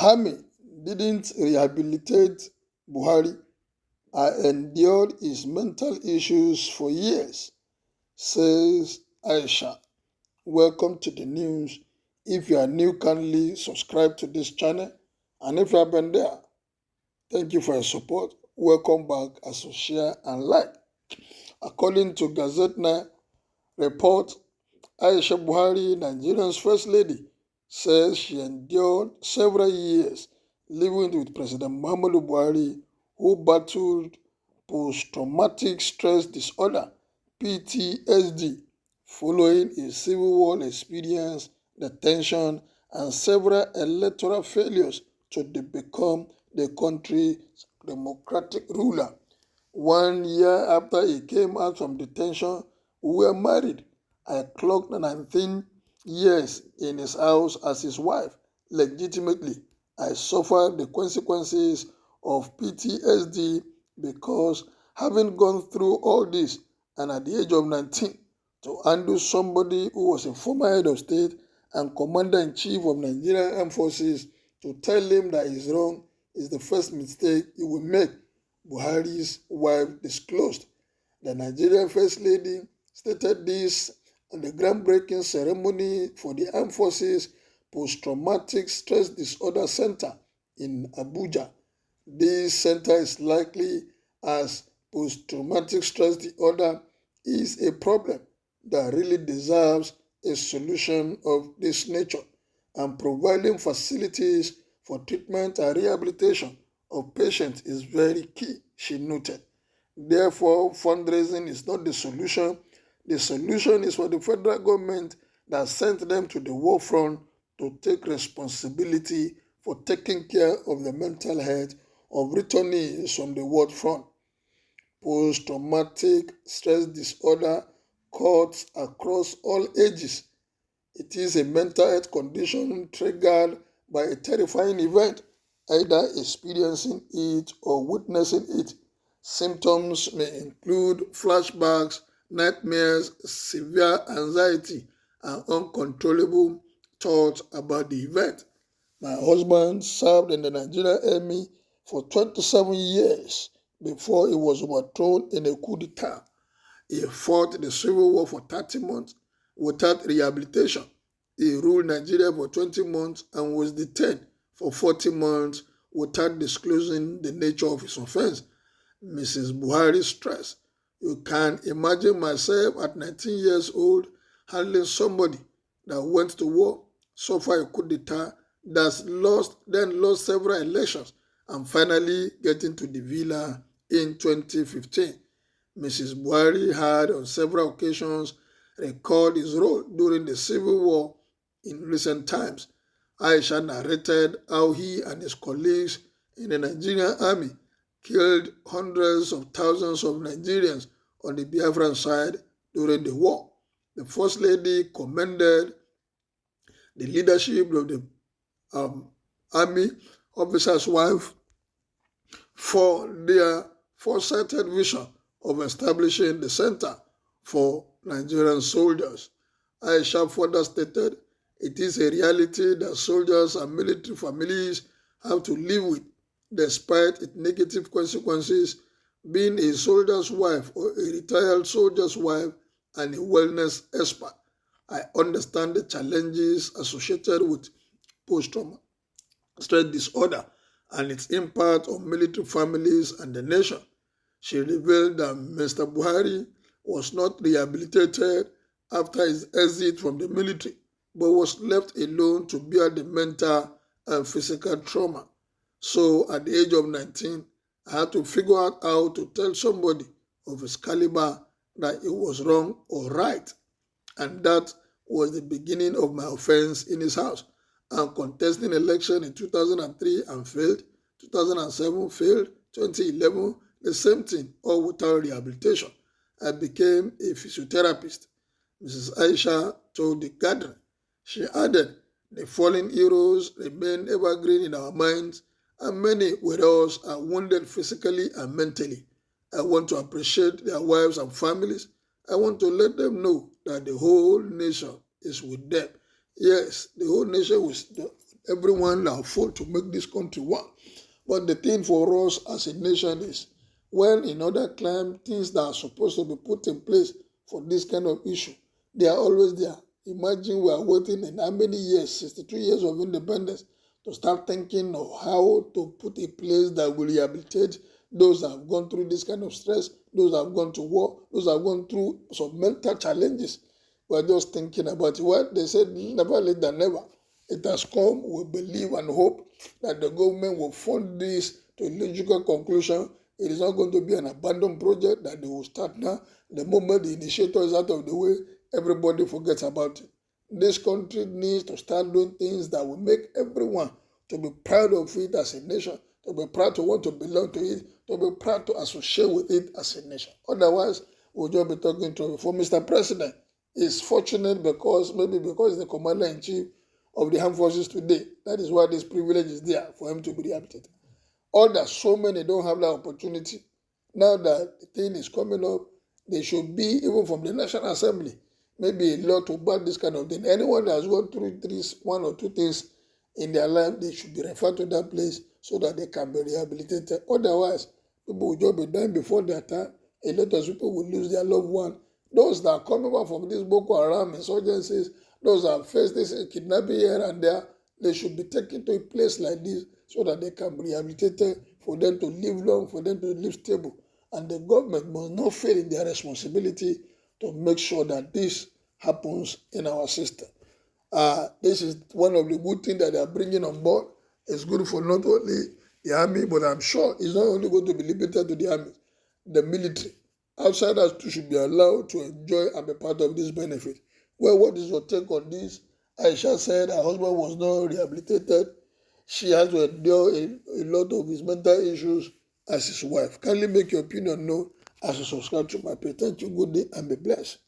army didn't rehabilitate Buhari. I endured his mental issues for years, says Aisha. Welcome to the news. If you are new, kindly subscribe to this channel. And if you have been there, thank you for your support. Welcome back as you share and like. According to Gazetna report, Aisha Buhari, Nigeria's First Lady, says she endured several years living with President Muhammadu Buhari, who battled post-traumatic stress disorder, PTSD, following a civil war experience, detention, and several electoral failures to become the country's democratic ruler. 1 year after he came out from detention, we were married. I clocked 19 years in his house as his wife. Legitimately, I suffered the consequences of PTSD because having gone through all this and at the age of 19, to handle somebody who was a former head of state and commander-in-chief of Nigerian Armed Forces, to tell him that he's wrong is the first mistake he will make, Buhari's wife disclosed. The Nigerian First Lady stated this at the groundbreaking ceremony for the Armed Forces Post-Traumatic Stress Disorder Center in Abuja. This center is likely as post-traumatic stress disorder is a problem that really deserves a solution of this nature, and providing facilities for treatment and rehabilitation of patients is very key, she noted. Therefore, fundraising is not the solution. The solution is for the federal government that sent them to the war front to take responsibility for taking care of the mental health of returnees from the war front. Post-traumatic stress disorder cuts across all ages. It is a mental health condition triggered by a terrifying event, either experiencing it or witnessing it. Symptoms may include flashbacks, nightmares, severe anxiety, and uncontrollable thoughts about the event. My husband served in the Nigerian Army for 27 years before he was overthrown in a coup d'etat. He fought the civil war for 30 months without rehabilitation. He ruled Nigeria for 20 months and was detained for 40 months without disclosing the nature of his offense. Mrs. Buhari stressed, "You can imagine myself at 19 years old handling somebody that went to war, suffered a coup d'etat, then lost several elections, and finally getting to the villa in 2015. Mrs. Buhari had on several occasions recalled his role during the civil war in recent times. Aisha narrated how he and his colleagues in the Nigerian army killed hundreds of thousands of Nigerians on the Biafran side during the war. The First Lady commended the leadership of the army officer's wife for their foresighted vision of establishing the Center for Nigerian Soldiers. Aisha further stated, "It is a reality that soldiers and military families have to live with, despite its negative consequences. Being a soldier's wife or a retired soldier's wife and a wellness expert, I understand the challenges associated with post-traumatic stress disorder and its impact on military families and the nation." She revealed that Mr. Buhari was not rehabilitated after his exit from the military, but was left alone to bear the mental and physical trauma. "So at the age of 19, I had to figure out how to tell somebody of his caliber that it was wrong or right. And that was the beginning of my offense in his house. And contesting election in 2003 and failed, 2007 failed, 2011 the same thing, all without rehabilitation. I became a physiotherapist," Mrs. Aisha told the gathering. She added, "The fallen heroes remain evergreen in our minds, and many with us are wounded physically and mentally. I want to appreciate their wives and families. I want to let them know that the whole nation is with them." Yes, the whole nation everyone that fought to make this country work. But the thing for us as a nation is when in other climes things that are supposed to be put in place for this kind of issue, they are always there. Imagine we are waiting in how many years, 62 years of independence, to start thinking of how to put a place that will rehabilitate those that have gone through this kind of stress, those that have gone to war, those that have gone through some mental challenges. We are just thinking about it. Well, they said never late than never. It has come. We believe and hope that the government will fund this to a logical conclusion. It is not going to be an abandoned project that they will start now. The moment the initiator is out of the way, everybody forgets about it. This country needs to start doing things that will make everyone to be proud of it as a nation, to be proud to want to belong to it, to be proud to associate with it as a nation. Otherwise, we'll just be talking to it. For Mr. President, it's fortunate because he's the commander-in-chief of the armed forces today. That is why this privilege is there for him to be rehabilitated. Others, so many don't have that opportunity. Now that the thing is coming up, they should be, even from the National Assembly, maybe a law to ban this kind of thing. Anyone that has gone through one or two things in their life, they should be referred to that place so that they can be rehabilitated. Otherwise, people will just be dying before their time. A lot of people will lose their loved one. Those that are coming back from these Boko Haram insurgencies, those that face this kidnapping here and there, they should be taken to a place like this so that they can be rehabilitated, for them to live long, for them to live stable. And the government must not fail in their responsibility to make sure that this happens in our system. This is one of the good things that they are bringing on board. It's good for not only the army, but I'm sure it's not only going to be limited to the army, the military. Outsiders too should be allowed to enjoy and be part of this benefit. Well, what is your take on this? Aisha said her husband was not rehabilitated. She has to endure a lot of his mental issues as his wife. Kindly make your opinion known as you subscribe to my page. Thank you, good day, and be blessed.